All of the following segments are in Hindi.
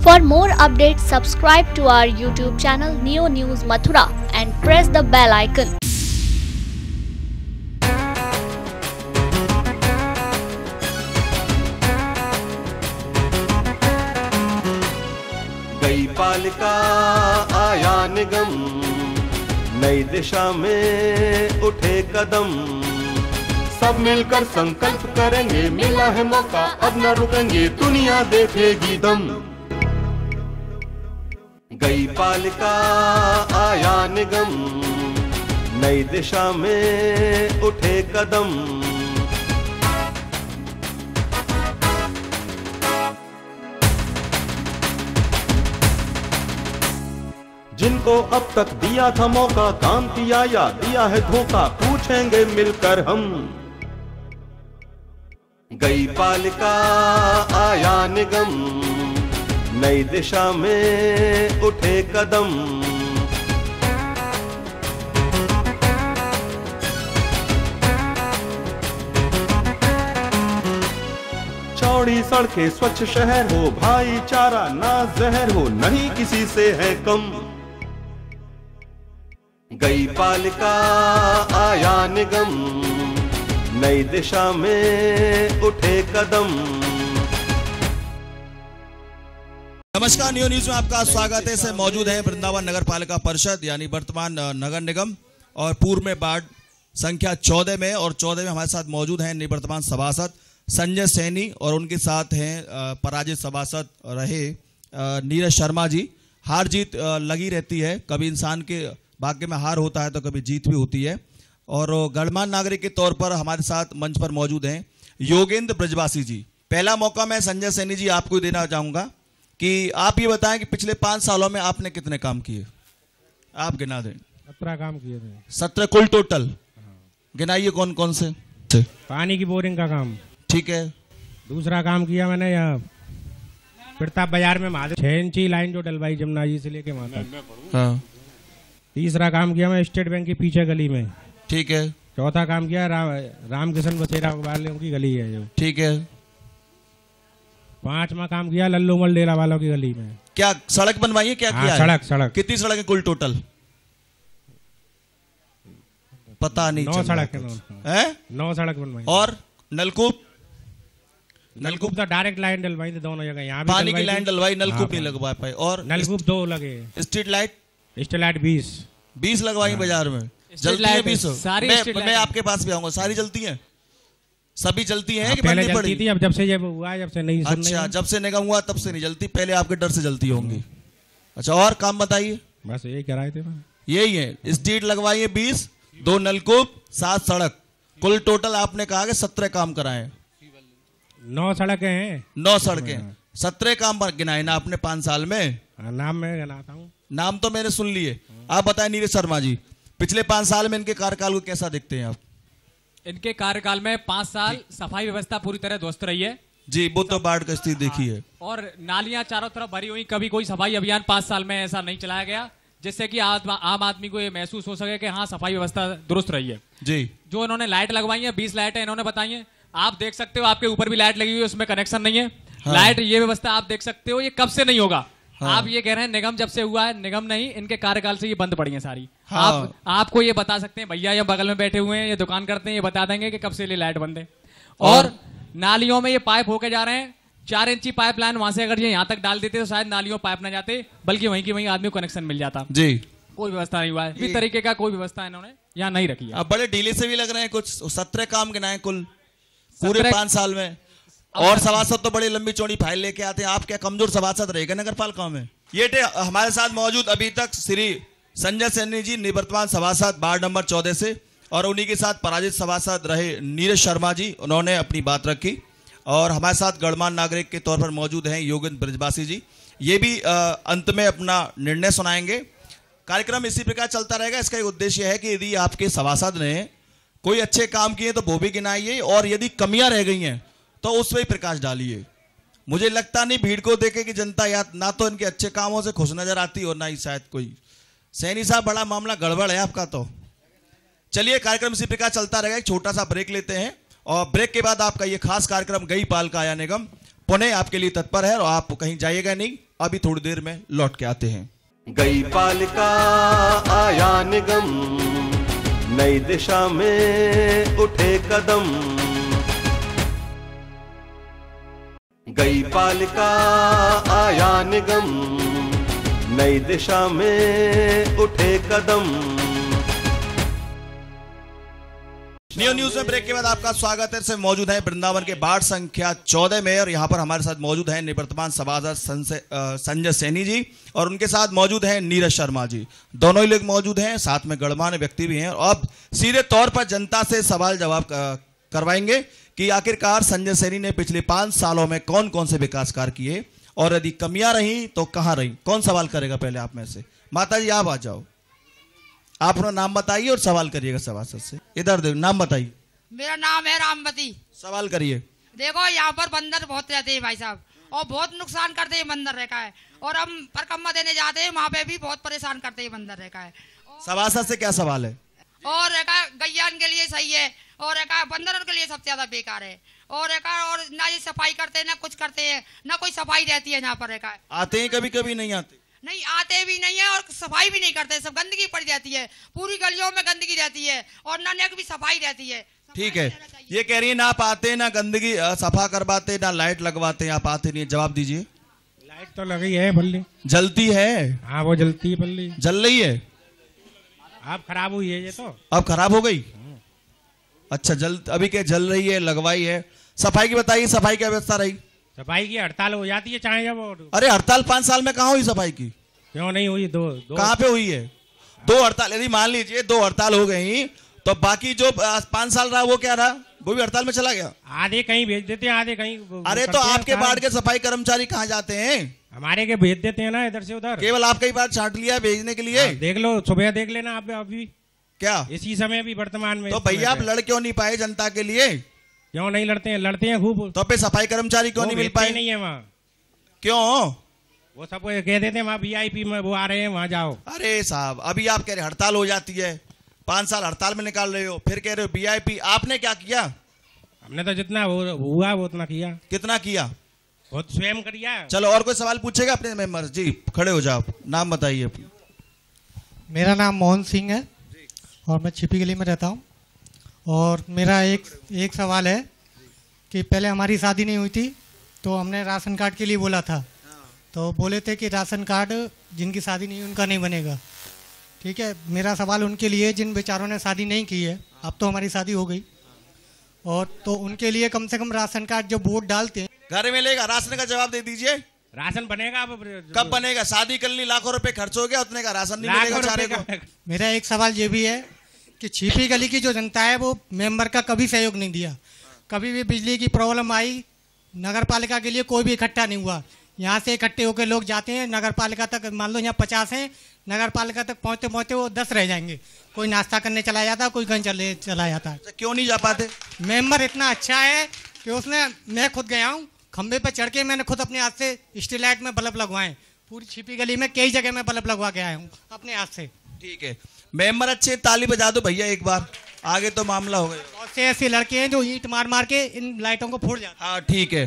For more updates, subscribe to our YouTube channel Neo News Mathura and press the bell icon. गई पालिका आया निगम, नई दिशा में उठे कदम, सब मिलकर संकल्प करेंगे, मिला है मौका अब न रुकेंगे, दुनिया देखेगी दम। गई पालिका आया निगम, नई दिशा में उठे कदम, जिनको अब तक दिया था मौका, काम किया या दिया है धोखा, पूछेंगे मिलकर हम। गई पालिका आया निगम, नई दिशा में उठे कदम, चौड़ी सड़कें स्वच्छ शहर हो, भाईचारा ना जहर हो, नहीं किसी से है कम। गई पालिका आया निगम, नई दिशा में उठे कदम। नमस्कार, न्यू न्यूज में आपका स्वागत है। से मौजूद है वृंदावन नगर पालिका परिषद यानी वर्तमान नगर निगम और पूर्व में वार्ड संख्या 14 में, और 14 में हमारे साथ मौजूद हैं निवर्तमान सभासद संजय सैनी और उनके साथ हैं पराजित सभासद रहे नीरज शर्मा जी। हार जीत लगी रहती है, कभी इंसान के भाग्य में हार होता है तो कभी जीत भी होती है। और गणमान्य नागरिक के तौर पर हमारे साथ मंच पर मौजूद हैं योगेंद्र ब्रजवासी जी। पहला मौका मैं संजय सैनी जी आपको देना चाहूंगा कि आप ये बताएं कि पिछले 5 सालों में आपने कितने काम किए, आप गिना दें। 17 काम किए थे। 17 कुल टोटल गिनाइए कौन कौन से। पानी की बोरिंग का काम, ठीक है। दूसरा काम किया मैंने यहाँ प्रताप बाजार में 6 इंची लाइन जो डलवाई जमुना जी से लेके वहां तक। हाँ। तीसरा काम किया मैं स्टेट बैंक के पीछे गली में, ठीक है। चौथा काम किया रामकिशन बसेरा वालों की गली है जो, ठीक है। 5वां काम किया लल्लूमल डेरा वालों की गली में। क्या सड़क बनवाई है, क्या किया है? सड़क कितनी सड़क है कुल टोटल? पता नहीं। 9 सड़क है। 9 सड़क बनवाई। और नलकूप? नलकूप तो डायरेक्ट लाइन डलवाई थी दोनों जगह, यहाँ पानी की लाइन डलवाई, नलकूप नहीं लगवा पाए। और नलकूप 2 लगे। Street light? स्ट्रीट लाइट 20 लगवाई बाजार में। जलती है 20? मैं आपके पास भी आऊंगा। सारी जलती हैं? सभी जलती हैं कि पहले जलती थी, अब जब से ये हुआ जब से नहीं। अच्छा, जब से निगम हुआ तब से नहीं जलती, पहले आपके डर से जलती होंगी। अच्छा, और काम बताइए। बस यही कराए थे। यही है। स्ट्रीट लगवाई है 20, 2 नलकूप, 7 सड़क, कुल टोटल आपने कहा कि 17 काम कराए। 9 सड़कें हैं। 9 सड़कें, 17 काम गिनाए ना आपने 5 साल में। नाम मैं गिनाता हूँ। नाम तो मैंने सुन लिए। आप बताएं नीरज शर्मा जी, पिछले 5 साल में इनके कार्यकाल को कैसा देखते हैं आप? इनके कार्यकाल में 5 साल सफाई व्यवस्था पूरी तरह ध्वस्त रही है जी। वो तो बाढ़ की स्थिति देखी है। और नालियां चारों तरफ भरी हुई, कभी कोई सफाई अभियान 5 साल में ऐसा नहीं चलाया गया जिससे कि आम आदमी को ये महसूस हो सके कि हाँ सफाई व्यवस्था दुरुस्त रही है जी। जो इन्होंने लाइट लगवाई है, 20 लाइटें इन्होंने बताई है। आप देख सकते हो आपके ऊपर भी लाइट लगी हुई है, उसमें कनेक्शन नहीं है। हाँ। लाइट ये व्यवस्था आप देख सकते हो, ये कब से नहीं होगा। हाँ। आप ये कह रहे हैं निगम जब से हुआ है, निगम नहीं, इनके कार्यकाल से ये बंद पड़ी है सारी। हाँ। आपको ये बता सकते हैं, भैया ये बगल में बैठे हुए हैं, ये दुकान करते हैं, ये बता देंगे कि कब से ये लाइट बंद है। और नालियों में ये पाइप होके जा रहे हैं, 4 इंची पाइप लाइन वहां से अगर ये यहाँ तक डाल देते तो शायद नालियों पाइप ना जाते, बल्कि वहीं की वहीं आदमी को कनेक्शन मिल जाता जी। कोई व्यवस्था नहीं हुआ है, इस तरीके का कोई व्यवस्था इन्होंने यहाँ नहीं रखी है। अब बड़े ढीले से भी लग रहे हैं कुछ। 17 काम गिनाए कुल पूरे 5 साल में। और सभासद तो बड़ी लंबी चौड़ी फाइल लेके आते हैं। आप क्या कमजोर सभासद रहेगा नगर पालिका में? ये थे हमारे साथ मौजूद अभी तक श्री संजय सैनी जी, निवर्तमान सभासद वार्ड नंबर 14 से, और उन्हीं के साथ पराजित सभासद रहे नीरज शर्मा जी, उन्होंने अपनी बात रखी। और हमारे साथ गणमान्य नागरिक के तौर पर मौजूद हैं योगेंद्र ब्रजवासी जी, ये भी अंत में अपना निर्णय सुनाएंगे। कार्यक्रम इसी प्रकार चलता रहेगा। इसका एक उद्देश्य है कि यदि आपके सभासद ने कोई अच्छे काम किए तो वो भी गिनाइए, और यदि कमियां रह गई हैं तो उस पर प्रकाश डालिए। मुझे लगता नहीं भीड़ को देखे कि जनता या ना तो इनके अच्छे कामों से खुश नजर आती और ना ही शायद कोई। सैनी साहब, बड़ा मामला गड़बड़ है आपका तो। चलिए, कार्यक्रम इसी प्रकार चलता रहेगा। एक छोटा सा ब्रेक लेते हैं और ब्रेक के बाद आपका ये खास कार्यक्रम गई पालिका आया निगम पुनः आपके लिए तत्पर है, और आप कहीं जाइएगा नहीं, अभी थोड़ी देर में लौट के आते हैं। गई पालिका आया निगम, नई दिशा में उठे कदम। गई पालिका आया निगम, नई दिशा में उठे कदम। नियो न्यूज में ब्रेक के बाद आपका स्वागत है। से मौजूद है वृंदावन के वार्ड संख्या 14 में, और यहाँ पर हमारे साथ मौजूद है निवर्तमान सभासद संजय सैनी जी, और उनके साथ मौजूद है नीरज शर्मा जी। दोनों ही लोग मौजूद हैं, साथ में गणमान्य व्यक्ति भी हैं। और अब सीधे तौर पर जनता से सवाल जवाब करवाएंगे कि आखिरकार संजय सैनी ने पिछले 5 सालों में कौन कौन से विकास कार्य किए, और यदि कमियां रही तो कहां रही। कौन सवाल करेगा पहले आप में से? माता जी आप आ जाओ, आप अपना नाम बताइए और सवाल करिएगा सभासद से। इधर देखो, नाम बताइए। मेरा नाम है रामवती। सवाल करिए। देखो यहाँ पर बंदर बहुत रहते हैं भाई साहब, और बहुत नुकसान करते हैं बंदर रहता है, और हम परकम्मा देने जाते हैं वहाँ पे भी बहुत परेशान करते हैं बंदर रहता है। सभासद से क्या सवाल है? और गैयान के लिए सही है, और बंदरों के लिए सबसे ज्यादा बेकार है, और ना ये सफाई करते हैं ना कुछ करते हैं, ना कोई सफाई रहती है यहाँ पर। आते हैं कभी कभी, नहीं आते? नहीं आते भी नहीं है, और सफाई भी नहीं करते, सब गंदगी पड़ जाती है, पूरी गलियों में गंदगी रहती है, और ना भी सफाई रहती है। ठीक है, ये कह रही है ना आप आते ना गंदगी सफा करवाते ना लाइट लगवाते, आप आते नहीं। जवाब दीजिए। लाइट तो लगी है बल्ली, जलती है। हाँ वो जलती है बल्ली, जल रही है। अब खराब हुई है ये तो, अब खराब हो गई। अच्छा, अभी क्या जल रही है, लगवाई है। सफाई की बताइए, सफाई की व्यवस्था रही? सफाई की हड़ताल हो जाती है चाहे जब। अरे हड़ताल 5 साल में कहाँ हुई सफाई की? क्यों नहीं हुई? दो कहाँ पे हुई है? 2 हड़ताल। यदि मान लीजिए 2 हड़ताल हो गई तो बाकी जो 5 साल रहा वो क्या रहा? वो भी हड़ताल में चला गया। आधे कहीं भेज देते हैं, आधे कहीं। अरे तो आपके वार्ड के सफाई कर्मचारी कहाँ जाते हैं? हमारे के भेज देते हैं ना इधर से उधर। केवल आपका ही बार छांट लिया भेजने के लिए। देख लो, सुबह देख लेना आप अभी। क्या इसी समय भी वर्तमान में? तो भैया आप लड़ क्यों नहीं पाए जनता के लिए? क्यों नहीं लड़ते हैं? लड़ते हैं खूब। तो पे सफाई कर्मचारी क्यों नहीं मिल पाए? नहीं है वहाँ। क्यों? वो सब कह देते हैं वहाँ VIP में वो आ रहे हैं, वहाँ जाओ। अरे साहब, अभी आप कह रहे हड़ताल हो जाती है, 5 साल हड़ताल में निकाल रहे हो, फिर कह रहे हो VIP। आपने क्या किया? हमने तो जितना हुआ वो उतना किया। कितना किया? बहुत स्वयं किया। चलो, और कोई सवाल पूछेगा अपने मेंबर जी? खड़े हो जाओ, नाम बताइए। मेरा नाम मोहन सिंह है और मैं छिपी गली में रहता हूँ। और मेरा एक सवाल है कि पहले हमारी शादी नहीं हुई थी तो हमने राशन कार्ड के लिए बोला था, तो बोले थे कि राशन कार्ड जिनकी शादी नहीं उनका नहीं बनेगा। ठीक है, मेरा सवाल उनके लिए जिन बेचारों ने शादी नहीं की है, अब तो हमारी शादी हो गई, और तो उनके लिए कम से कम राशन कार्ड जो वोट डालते हैं घर मिलेगा। राशन का जवाब दे दीजिए। राशन बनेगा? अब कब बनेगा? शादी कर ली, लाखों रुपए खर्च हो गया, उतने का राशन नहीं मिलेगा बेचारे को। मेरा एक सवाल ये भी है कि छिपी गली की जो जनता है वो मेंबर का कभी सहयोग नहीं दिया। कभी भी बिजली की प्रॉब्लम आई, नगर पालिका के लिए कोई भी इकट्ठा नहीं हुआ। यहाँ से इकट्ठे होकर लोग जाते हैं नगर पालिका तक, मान लो यहाँ 50 हैं, नगर पालिका तक पहुँचते पहुँचते वो 10 रह जाएंगे। कोई नाश्ता करने चला जाता, कोई कहीं चला जाता है। क्यों नहीं जा पाते? मेंबर इतना अच्छा है कि उसने, मैं खुद गया हूँ खंबे पर चढ़ के, मैंने खुद अपने हाथ से स्ट्रीट लाइट में बल्ब लगवाए। पूरी छिपी गली में कई जगह में बल्ब लगवा के आया हूँ अपने हाथ से। ठीक है, मेंबर अच्छे, ताली बजा दो भैया एक बार, आगे तो मामला हो गया। बहुत से ऐसे लड़के हैं जो ईंट मार मार के इन लाइटों को फोड़ जाते हैं। हाँ ठीक है,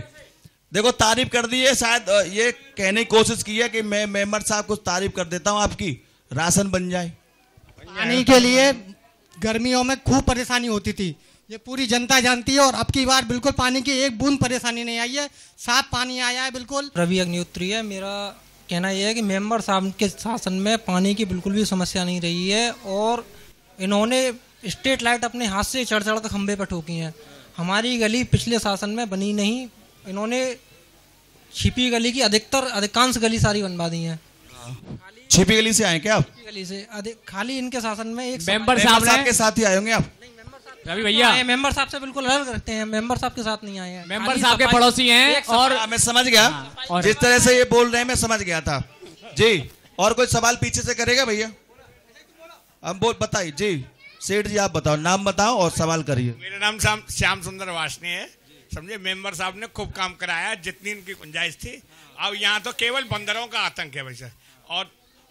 देखो तारीफ कर दी है, शायद ये कहने की कोशिश की है कि मैं मेंबर साहब कुछ तारीफ कर देता हूँ आपकी, राशन बन जाए। पानी के लिए गर्मियों में खूब परेशानी होती थी, ये पूरी जनता जानती है, और अब की बार बिल्कुल पानी की एक बूंद परेशानी नहीं आई है, साफ पानी आया है बिल्कुल। रवि अग्निहोत्री है। मेरा कहना यह है कि मेंबर साहब के शासन में पानी की बिल्कुल भी समस्या नहीं रही है, और इन्होंने स्ट्रीट लाइट अपने हाथ से चढ़ चढ़ कर खंबे पर ठोकी हैं। हमारी गली पिछले शासन में बनी नहीं, इन्होंने छिपी गली की अधिकांश गली सारी बनवा दी है। छिपी गली से आए क्या आप? छिपी गली से खाली इनके शासन में एक मेंबर साहब के साथ ही आए होंगे आप? रवि भैया मेंबर साहब से बिल्कुल अलग रखते हैं, मेंबर साहब के साथ नहीं आए हैं। मेंबर साहब के पड़ोसी हैं। और मैं समझ गया, जिस तरह से ये बोल रहे हैं मैं समझ गया था जी। और कोई सवाल पीछे से करेगा भैया? अब बोल बताइए जी। सेठ जी आप बताओ, नाम बताओ और सवाल करिए। मेरा नाम श्याम सुंदर वासनी है। समझे, मेंबर साहब ने खूब काम कराया जितनी उनकी गुंजाइश थी। अब यहाँ तो केवल बंदरों का आतंक है वैसे,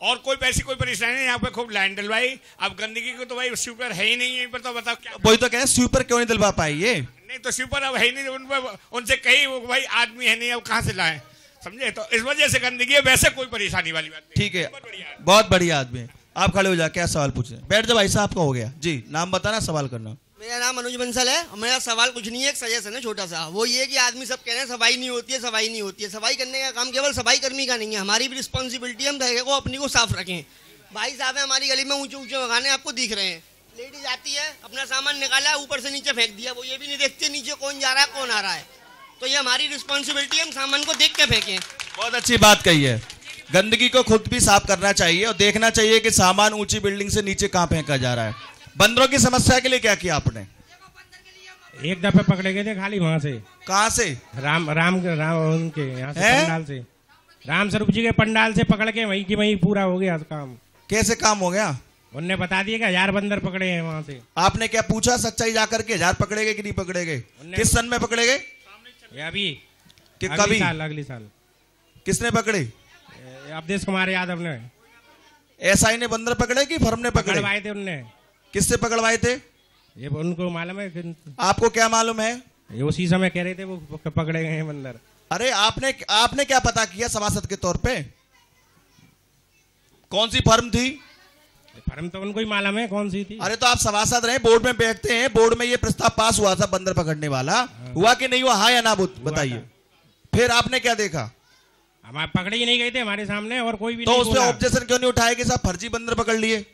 और कोई ऐसी कोई परेशानी नहीं। यहाँ पे खूब लाइन डलवाई। अब गंदगी को तो भाई स्वीपर है ही नहीं यहीं पर, तो बताओ क्या। वही तो कहें, स्वीपर क्यों नहीं दिलवा पाई? ये नहीं तो स्वीपर अब है ही नहीं उन पर, उनसे कहीं भाई आदमी है नहीं, अब कहाँ से लाए। समझे। तो इस वजह से गंदगी है, वैसे कोई परेशानी वाली बात नहीं। ठीक है, बहुत बढ़िया आदमी है। आप खड़े हो जाए, क्या सवाल पूछे? बैठ जाओ भाई साहब, का हो गया जी। नाम बताना, सवाल करना। मेरा नाम अनुज बंसल है। मेरा सवाल कुछ नहीं है, एक सजेशन है छोटा सा। वो ये कि आदमी सब कह रहे हैं सफाई नहीं होती है, सफाई नहीं होती है। सफाई करने का काम केवल सफाई कर्मी का नहीं है, हमारी भी रिस्पॉन्सिबिलिटी है। हम जगह को अपनी को साफ रखें। भाई साहब है हमारी गली में ऊंचे ऊंचे मकान आपको दिख रहे हैं, लेडीज आती है अपना सामान निकाला ऊपर से नीचे फेंक दिया, वो ये भी नहीं देखते नीचे कौन जा रहा है कौन आ रहा है। तो ये हमारी रिस्पॉन्सिबिलिटी है, हम सामान को देख के फेंकें। बहुत अच्छी बात कही है। गंदगी को खुद भी साफ करना चाहिए और देखना चाहिए कि सामान ऊंची बिल्डिंग से नीचे कहाँ फेंका जा रहा है। बंदरों की समस्या के लिए क्या किया आपने? एक दफे पकड़े गए थे खाली वहां से। कहाँ से? राम उनके यहाँ से पंडाल से, राम स्वरूप जी के पंडाल से पकड़ के वहीं की वहीं पूरा हो गया काम। कैसे काम हो गया? उनने बता दिया कि 1000 बंदर पकड़े हैं वहां से। आपने क्या पूछा सच्चाई जाकर के? 1000 पकड़े गए कि नहीं पकड़े गए? किस सन में पकड़े गए? अभी कि कभी अगली साल। किसने पकड़े? अवधेश कुमार यादव ने। एसआई ने बंदर पकड़े कि फर्म ने पकड़वाए थे उनने? किससे पकड़वाए थे? ये उनको मालूम है। आपको क्या मालूम है? ये उसी समय कह रहे थे वो पकड़े गए हैं बंदर। अरे आपने क्या पता किया सभासद के तौर पे? कौन सी फर्म थी? फर्म तो उनको ही मालूम है कौन सी थी। अरे तो आप सभासद रहे, बोर्ड में बैठते हैं, बोर्ड में ये प्रस्ताव पास हुआ था बंदर पकड़ने वाला, हुआ कि नहीं हुआ? हाँ या ना बताइए। फिर आपने क्या देखा? हम पकड़े ही नहीं गए थे हमारे सामने और कोई भी तो नहीं उस पर ऑब्जेक्शन क्यों नहीं उठाया कि साहब फर्जी बंदर पकड़ लिए?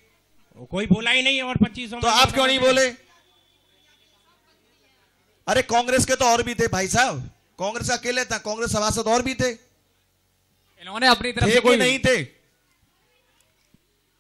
कोई बोला ही नहीं। और 2500 तो आप क्यों नहीं बोले? अरे कांग्रेस के तो और भी थे भाई साहब, कांग्रेस अकेले था, कांग्रेस सभासद और भी थे। इन्होंने अपनी तरफ से कोई नहीं थे।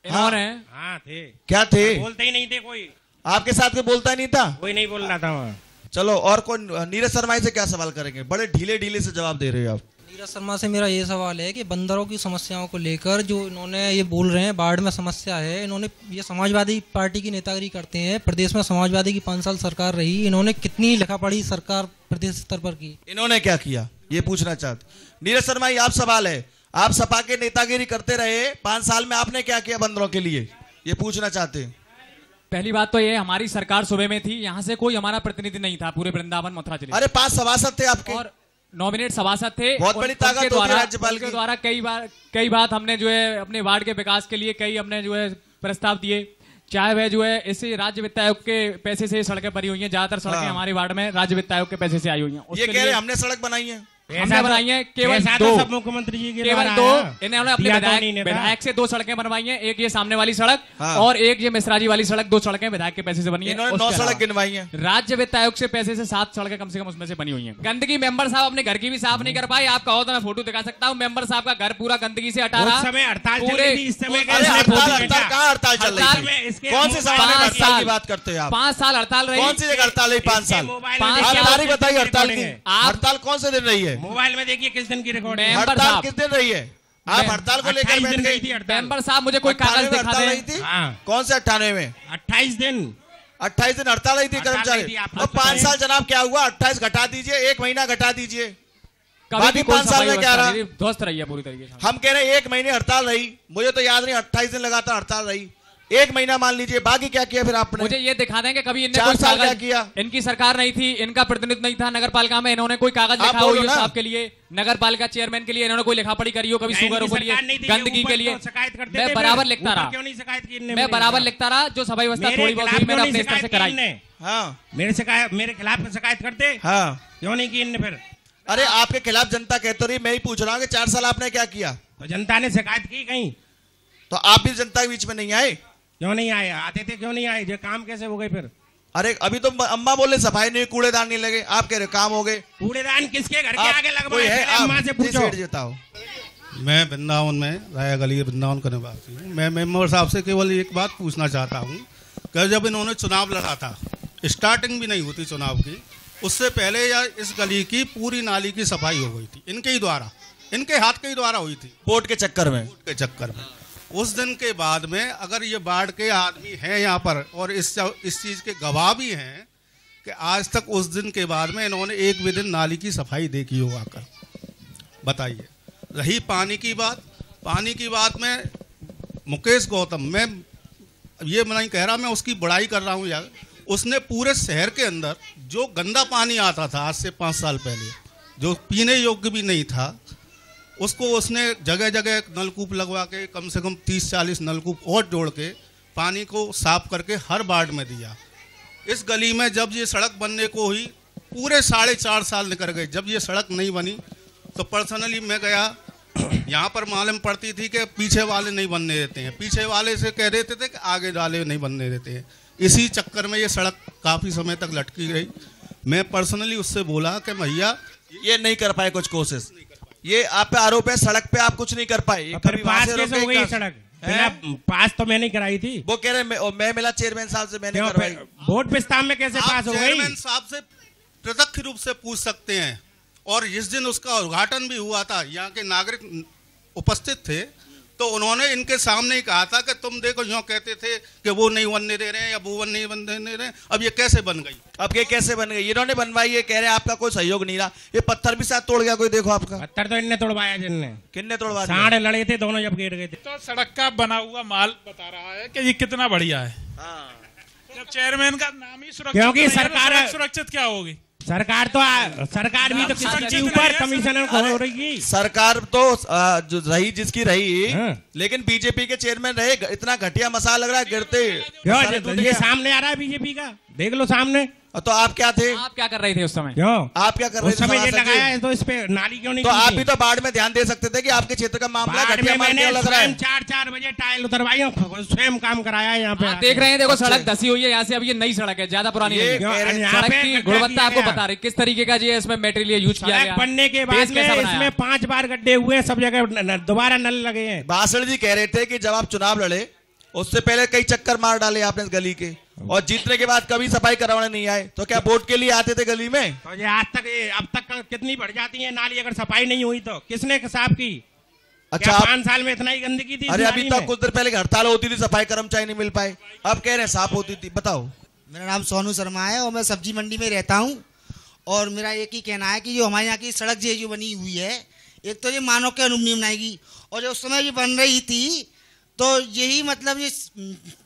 इन्होंने हाँ थे। क्या थे? बोलते ही नहीं थे कोई। आपके साथ में बोलता ही नहीं था? कोई नहीं बोल रहा था वहाँ। चलो और कोई नीरज शर्मा से क्या सवाल करेंगे? बड़े ढीले ढीले से जवाब दे रहे हो आप। नीरज शर्मा से मेरा ये सवाल है कि बंदरों की समस्याओं को लेकर जो इन्होंने ये बोल रहे हैं बाढ़ में समस्या है, इन्होंने ये समाजवादी पार्टी की नेतागिरी करते हैं। प्रदेश में समाजवादी की 5 साल सरकार रही, इन्होंने कितनी लिखा पढ़ी सरकार प्रदेश स्तर पर की? इन्होंने क्या किया ये पूछना चाहते। नीरज शर्मा ये आप सवाल है, आप सपा के नेतागिरी करते रहे 5 साल में, आपने क्या किया बंदरों के लिए ये पूछना चाहते हैं। पहली बात तो ये हमारी सरकार सूबे में थी, यहाँ से कोई हमारा प्रतिनिधि नहीं था पूरे वृंदावन मथुरा जिले। अरे 5 सभासद थे आपके और नॉमिनेट सभासद थे। बहुत बड़ी ताकत होती है राज्यपाल के द्वारा कई बार हमने जो है अपने वार्ड के विकास के लिए कई हमने जो है प्रस्ताव दिए, चाहे वह जो है इस राज्य वित्त आयोग के पैसे से सड़कें बनी हुई हैं। ज्यादातर सड़कें हमारे वार्ड में राज्य वित्त आयोग के पैसे से आई हुई हैं। ये कह रहे हमने सड़क बनाई है, हमने बनाई है केवल 2, सब मुख्यमंत्री जी के केवल 2। इन्होंने अपने विधायक से 2 सड़कें बनवाई हैं, एक ये सामने वाली सड़क और एक ये मिश्रा जी वाली सड़क। 2 सड़कें विधायक के पैसे से बनी है। 9 सड़क गिनवाई है। राज्य वित्त आयोग से पैसे से 7 सड़कें कम से कम उसमें से बनी हुई हैं। गंदगी मेंबर साहब अपने घर की भी साफ नहीं कर पाए। आप कहो तो मैं फोटो दिखा सकता हूँ, मेंबर साहब का घर पूरा गंदगी से हटा रहा। हड़ताल पूरे हड़ताल चल रही थी? कौन से सवाल में हड़ताल की बात करते हैं आप? 5 साल हड़ताल रही। कौन सी जगह हड़ताल रही 5 साल? तारीख बताइए हड़ताल की। हड़ताल कौन से दिन रही है? मोबाइल में देखिए किस दिन की रिकॉर्ड है। हड़ताल किस दिन रही है? आप हड़ताल को लेकर बैठ गई। मेंबर साहब मुझे कोई कागज दिखा दें। कौन से 98 में? 28 दिन 28 दिन हड़ताल रही थी कर्मचारी। अब 5 साल जनाब क्या हुआ? 28 घटा दीजिए, 1 महीना घटा दीजिए, बाकी 5 साल में क्या रहा? ध्वस्त रही है पूरी तरीके से। हम कह रहे हैं 1 महीने हड़ताल रही, मुझे तो याद नहीं 28 दिन लगातार हड़ताल रही, 1 महीना मान लीजिए, बाकी क्या किया फिर आपने? मुझे ये दिखा देंगे कभी इनने 4 साल क्या किया? इनकी सरकार नहीं थी, इनका प्रतिनिधित्व नहीं था नगर पालिका में, इन्होंने कोई कागज लिखा हो साहब के लिए, नगर पालिका चेयरमैन के लिए इन्होंने कोई लिखा पढ़ी करी हो कभी शुगर के लिए, गंदगी के लिए? मैं बराबर लिखता रहा, मैं बराबर लिखता रहा। जो सभा व्यवस्था थोड़ी बहुत हुई मैंने अपने स्तर से कराई। मेरे खिलाफ शिकायत करते क्यों नहीं की इनने फिर? अरे आपके खिलाफ जनता कहते रही, मैं ही पूछ रहा हूँ कि 4 साल आपने क्या किया? तो जनता ने शिकायत की कहीं? तो आप भी जनता के बीच में नहीं आए? क्यों नहीं आए? आते थे क्यों नहीं आए? जो काम कैसे हो गए फिर? अरे अभी तो अम्मा बोले सफाई नहीं, कूड़ेदान नहीं लगे, आप कह रहे काम हो गए। कूड़ेदान किसके घर के आगे लगवाए थे? अम्मा से पूछो। मैं वृंदावन में राया गली वृंदावन का निवासी हूँ। मैं मेंबर साहब से केवल एक बात पूछना चाहता हूँ कि जब इन्होंने चुनाव लड़ा था, स्टार्टिंग भी नहीं हुई थी चुनाव की, उससे पहले या इस गली की पूरी नाली की सफाई हो गई थी इनके ही द्वारा, इनके हाथ के ही द्वारा हुई थी, वोट के चक्कर में। उस दिन के बाद में अगर ये बाढ़ के आदमी हैं यहाँ पर और इस चीज़ के गवाह भी हैं कि आज तक उस दिन के बाद में इन्होंने एक भी दिन नाली की सफाई देखी हो आकर, बताइए। रही पानी की बात में मुकेश गौतम, मैं ये नहीं कह रहा, मैं उसकी बड़ाई कर रहा हूँ यार, उसने पूरे शहर के अंदर जो गंदा पानी आता था आज से 5 साल पहले, जो पीने योग्य भी नहीं था, उसको उसने जगह जगह नलकूप लगवा के कम से कम 30-40 नलकूप और जोड़ के पानी को साफ करके हर वार्ड में दिया। इस गली में जब ये सड़क बनने को हुई पूरे 4.5 साल निकल गए। जब ये सड़क नहीं बनी तो पर्सनली मैं गया, यहाँ पर मालूम पड़ती थी कि पीछे वाले नहीं बनने देते हैं, पीछे वाले से कह देते थे कि आगे वाले नहीं बनने देते हैं। इसी चक्कर में ये सड़क काफ़ी समय तक लटकी गई। मैं पर्सनली उससे बोला कि भैया ये नहीं कर पाए कुछ कोशिश, ये आप पे आरोप है सड़क पे आप कुछ नहीं कर पाए। कभी पास कैसे हो गई सड़क? पास तो मैंने कराई थी। वो कह रहे मैं मिला चेयरमैन साहब से, मैंने करवाई। वोट प्रस्ताव में कैसे पास हो गई? चेयरमैन साहब से प्रत्यक्ष रूप से पूछ सकते हैं। और जिस दिन उसका उद्घाटन भी हुआ था, यहाँ के नागरिक उपस्थित थे, तो उन्होंने इनके सामने ही कहा था कि तुम देखो यूँ कहते थे कि वो नहीं बनने दे रहे हैं या वो नहीं बनने दे रहे हैं, अब ये कैसे बन गई? अब ये कैसे बन गई? इन्होंने बनवाई, ये कह रहे हैं आपका कोई सहयोग नहीं रहा। ये पत्थर भी साथ तोड़ गया कोई, देखो आपका पत्थर तो इनने तोड़वाया। जिनने किन्ने तोड़वा? साढ़े लड़े थे दोनों जब गिर गए थे। तो सड़क का बना हुआ माल बता रहा है कि ये कितना बढ़िया है। जब चेयरमैन का नाम ही सुरक्षित, क्योंकि सरकार सुरक्षित क्या होगी? सरकार भी तो किसी के ऊपर कमिश्नर हो रही। सरकार तो जो रही जिसकी रही, लेकिन बीजेपी के चेयरमैन रहे। इतना घटिया मसाला लग रहा है गिरते। ये सामने आ रहा है बीजेपी का, देख लो सामने। तो आप क्या थे? आप क्या कर रहे थे उस समय? क्यों आप क्या कर रहे थे? उस समय ये लगाया है तो इस पे नाली क्यों नहीं? तो आप भी तो बाढ़ में ध्यान दे सकते थे कि आपके क्षेत्र का मामला घटिया मैंने लग रहा है। 4 बजे टाइल उतरवाई, स्वयं काम कराया है यहाँ पे। देख रहे हैं, देखो सड़क धसी हुई है यहाँ से। अब ये नई सड़क है, ज्यादा पुरानी नहीं है। सड़क की गुणवत्ता आपको बता रही, किस तरीके का जी इसमें मटेरियल यूज किया गया। बनने के बाद इसमें 5 बार गड्ढे हुए हैं, सब जगह दोबारा नल लगे हैं। बासड़ जी कह रहे थे कि जब आप चुनाव लड़े उससे पहले कई चक्कर मार डाले आपने इस गली के, और जीतने के बाद कभी सफाई करवाने नहीं आए। तो क्या वोट के लिए आते थे गली में? तो ये आज तक अब तक कितनी बढ़ जाती है नाली, अगर सफाई नहीं हुई तो किसने साफ की? अच्छा 5 साल में इतना ही गंदगी थी? अरे अभी तक कुछ देर पहले हड़ताल होती थी, सफाई कर्मचारी नहीं मिल पाए, अब कह रहे हैं साफ होती थी। बताओ। मेरा नाम सोनू शर्मा है और मैं सब्जी मंडी में रहता हूँ। और मेरा एक ही कहना है कि जो हमारे यहाँ की सड़क जो बनी हुई है, एक तो ये मानव के अनुरूप नहीं बनाएगी, और जो उस समय ये बन रही थी तो यही मतलब ये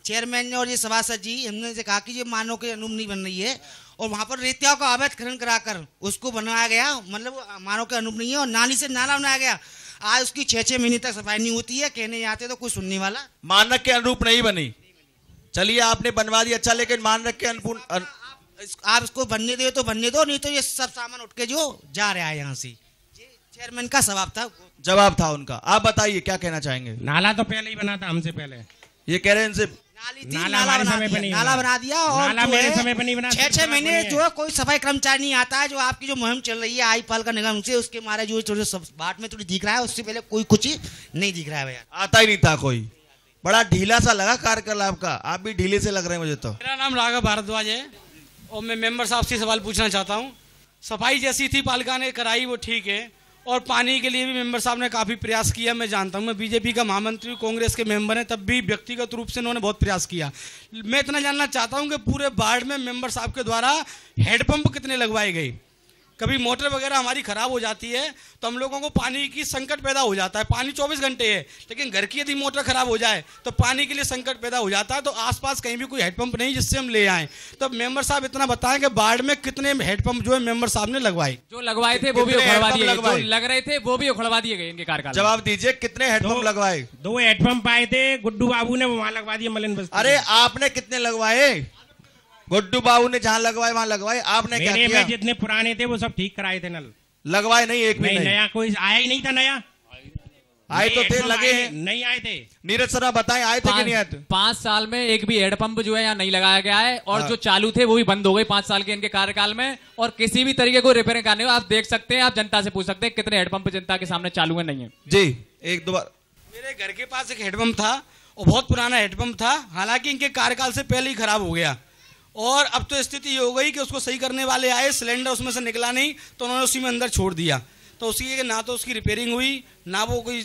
चेयरमैन ने और ये सभासद जी हमने से कहा कि ये मानव के अनुरूप नहीं बन रही है, और वहाँ पर रेतियाओं का अवैध खनन कराकर उसको बनवाया गया, मतलब मानव के अनुरूप नहीं है। और नाली से नाला बनाया गया, आज उसकी 6-6 महीने तक सफाई नहीं होती है। कहने आते तो कोई सुनने वाला। मानक के अनुरूप नहीं बनी, चलिए आपने बनवा दी, अच्छा, लेकिन मानक के अनुरूप आप इसको बनने दे तो बनने दो, नहीं तो ये सब सामान उठ के जो जा रहा है यहाँ से। चेयरमैन का जवाब था उनका। आप बताइए क्या कहना चाहेंगे? नाला तो पहले ही बना था, हमसे पहले। ये कह रहे हैं इनसे नाला हमारे समय पे नहीं, नाला बना दिया, और नाला मेरे समय पे नहीं बना। 6-6 महीने जो है कोई सफाई कर्मचारी नहीं आता है। जो आपकी जो मुहिम चल रही है आई पाल का निगम से, उसके मारे जो बाट में थोड़ी दिख रहा है, उससे पहले कोई कुछ नहीं दिख रहा है भैया। आता ही नहीं था कोई। बड़ा ढीला सा लगा कार्यकाल आपका, आप भी ढीले से लग रहे हैं मुझे तो। मेरा नाम राघव भारद्वाज है और मैं मेंबर साहब से सवाल पूछना चाहता हूँ। सफाई जैसी थी पालिका ने कराई वो ठीक है, और पानी के लिए भी मेंबर साहब ने काफ़ी प्रयास किया। मैं जानता हूँ, मैं बीजेपी का महामंत्री, कांग्रेस के मेंबर हैं, तब भी व्यक्तिगत रूप से उन्होंने बहुत प्रयास किया। मैं इतना जानना चाहता हूँ कि पूरे वार्ड में मेंबर साहब के द्वारा हैंडपंप कितने लगवाए गए? कभी मोटर वगैरह हमारी ख़राब हो जाती है तो हम लोगों को पानी की संकट पैदा हो जाता है। पानी 24 घंटे है, लेकिन घर की यदि मोटर ख़राब हो जाए तो पानी के लिए संकट पैदा हो जाता है। तो आसपास कहीं भी कोई हेडपंप नहीं जिससे हम ले आएँ। तो मेंबर साहब इतना बताएं कि बाढ़ में कितने हेडपंप जो है मेंबर साहब ने लगवाए? जो लगवाए थे वो भी उखड़वा दिए गए, जो लग रहे थे वो भी उखड़वा दिए गए इनके कार्यकाल। जवाब दीजिए, कितने हेडपंप लगवाए? 2 हेडपंप आए थे, गुड्डू बाबू ने वहां लगवा दिए मलिन बस्ती। अरे आपने कितने लगवाए? गुड्डू बाबू ने जहां लगवाए वहां लगवाए, आपने क्या किया? में जितने पुराने थे वो सब ठीक कराए थे नल। लगवाए नहीं, एक भी नहीं। नया कोई आया ही नहीं था। नया आए तो थे, लगे हैं, नहीं आए थे। नीरज सर बताएं, आए थे कि नहीं आए थे? 5 साल में एक भी हेडपंप जो है यहाँ नहीं लगाया गया है, और जो चालू थे वो भी बंद हो गए 5 साल के इनके कार्यकाल में, और किसी भी तरीके को रिपेयरिंग करने हो आप देख सकते हैं, आप जनता से पूछ सकते हैं कितने हेडपंप जनता के सामने चालू है नहीं है। जी, एक दो बार मेरे घर के पास एक हेडपंप था और बहुत पुराना हेडपंप था, हालांकि इनके कार्यकाल से पहले ही खराब हो गया। और अब तो स्थिति ये हो गई कि उसको सही करने वाले आए, सिलेंडर उसमें से निकला नहीं तो उन्होंने उसी में अंदर छोड़ दिया। तो उसी के ना तो उसकी रिपेयरिंग हुई, ना वो कोई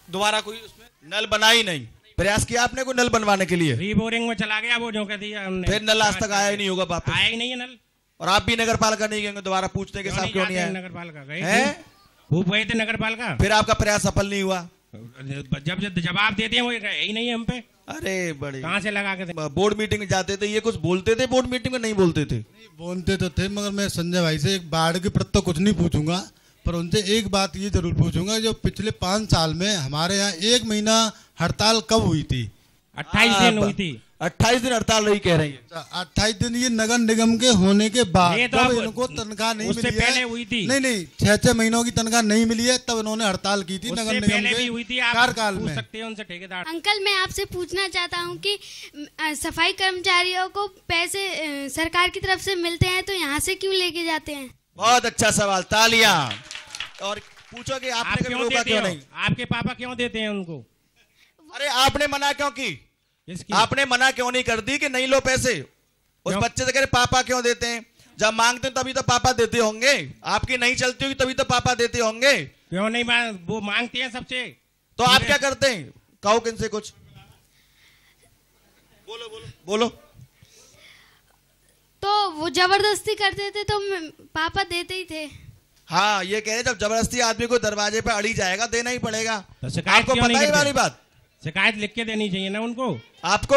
दोबारा कोई उसमें नल बना ही नहीं। प्रयास किया आपने कोई नल बनवाने के लिए? रीबोरिंग में चला गया वो, जो कह दिया हमने, फिर नल आज तक आया ही नहीं होगा वापस? आया ही नहीं है नल। और आप भी नगर पालिका नहीं गए दोबारा पूछने के साथ? क्यों नहीं आए? नगर पालिका गए, खूब गए थे नगर पालिका। फिर आपका प्रयास सफल नहीं हुआ? जब जवाब देते हैं वो ही नहीं है हम पे। अरे बड़े कहाँ से लगा के बोर्ड मीटिंग में जाते थे, ये कुछ बोलते थे बोर्ड मीटिंग में? नहीं बोलते थे। बोलते तो थे, मगर मैं संजय भाई से एक बाढ़ के प्रति तो कुछ नहीं पूछूंगा, पर उनसे एक बात ये जरूर पूछूंगा, जो पिछले 5 साल में हमारे यहाँ 1 महीना हड़ताल कब हुई थी? 28 दिन हुई थी। 28 दिन हड़ताल रही कह रही है। 28 दिन ये नगर निगम के होने के बाद ये तो जब अब इनको तनख्वाह नहीं उससे मिली है, पहले हुई थी। नहीं 6-6 महीनों की तनख्वाह नहीं मिली है, तब इन्होंने हड़ताल की थी नगर निगम के कार्यकाल में। उनसे ठेकेदार। अंकल, मैं आपसे पूछना चाहता हूँ कि सफाई कर्मचारियों को पैसे सरकार की तरफ से मिलते हैं तो यहाँ से क्यों लेके जाते हैं? बहुत अच्छा सवाल, तालियां। और पूछो कि आपने कभी रोका क्यों नहीं? आपके पापा क्यों देते हैं उनको? अरे आपने मना क्यों की? आपने मना क्यों नहीं कर दी कि नहीं लो पैसे? उस बच्चे से कह रहे पापा क्यों देते हैं? जब मांगते हैं तभी तो पापा देते होंगे। आपकी नहीं चलती होगी तभी तो पापा देते होंगे। क्यों नहीं वो मांगते हैं सबसे। तो आप क्या करते हैं? कहो किनसे कुछ बोलो। तो वो जबरदस्ती करते थे तो पापा देते ही थे। हाँ, ये कह रहे जब जबरदस्ती आदमी को दरवाजे पे अड़ी जाएगा देना ही पड़ेगा। तो शिकायत आपको पता है वाली बात? शिकायत लिख के देनी चाहिए ना उनको। आपको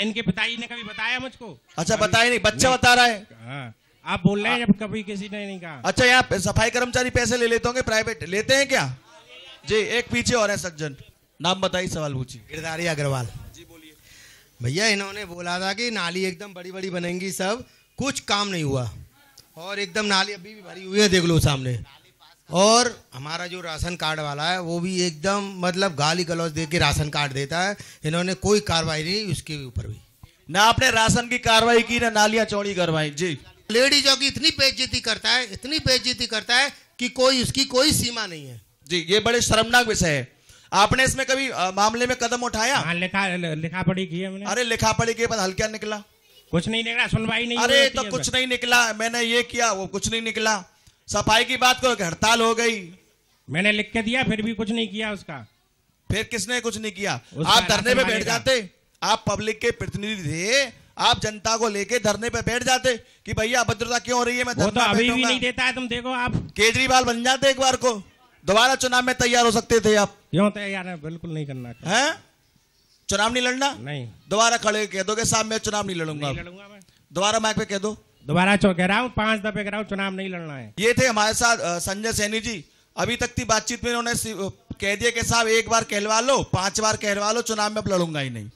इनके पिताजी ने कभी बताया मुझको? अच्छा, बताया नहीं, बच्चा बता रहा है। हाँ, आप बोल रहे हैं जब कभी किसी ने नहीं कहा। अच्छा, यहाँ सफाई कर्मचारी पैसे ले लेते होंगे, प्राइवेट लेते हैं क्या? जी, एक पीछे और है सज्जन, नाम बताइए, सवाल पूछिए। गिरधारी अग्रवाल जी, बोलिए। भैया, इन्होंने बोला था कि नाली एकदम बड़ी बड़ी बनेंगी, सब कुछ काम नहीं हुआ और एकदम नाली अभी भी भरी हुई है, देख लो सामने। और हमारा जो राशन कार्ड वाला है वो भी एकदम मतलब गाली गलौज दे के राशन कार्ड देता है। इन्होंने कोई कार्रवाई नहीं उसके ऊपर भी ना। आपने राशन की कार्रवाई की ना नालियां चौड़ी करवाई। जी, लेडीजों की इतनी बेइज्जती करता है, इतनी बेइज्जती करता है कि कोई उसकी कोई सीमा नहीं है। जी, ये बड़े शर्मनाक विषय है। आपने इसमें कभी मामले में कदम उठाया? हाँ, लिखा पढ़ी की है मैंने। अरे लिखा पढ़ी के बाद हल क्या निकला? कुछ नहीं निकला, सुनवाई नहीं। अरे तो कुछ नहीं निकला, मैंने ये किया वो कुछ नहीं निकला। सफाई की बात करो कि हड़ताल हो गई, मैंने लिख के दिया फिर भी कुछ नहीं किया उसका। फिर किसने कुछ नहीं किया? आप धरने पे बैठ जाते, आप पब्लिक के प्रतिनिधि थे, आप जनता को लेके धरने पे बैठ जाते कि भैया अभद्रता क्यों हो रही है, मैं वो तो अभी भी नहीं देता है। तुम देखो, आप केजरीवाल बन जाते एक बार को, दोबारा चुनाव में तैयार हो सकते थे आप। क्यों तैयार है? बिल्कुल नहीं करना है। चुनाव नहीं लड़ना? नहीं। दोबारा खड़े कह दो कि साहब मैं चुनाव नहीं लड़ूंगा। मैं दोबारा माइक पे कह दो। दोबारा कह रहा हूँ, 5 दफे कह रहा हूँ, चुनाव नहीं लड़ना है। ये थे हमारे साथ संजय सैनी जी। अभी तक की बातचीत में उन्होंने कह दिया कि साहब एक बार कहलवा लो, 5 बार कहलवा लो, चुनाव में अब लड़ूंगा ही नहीं।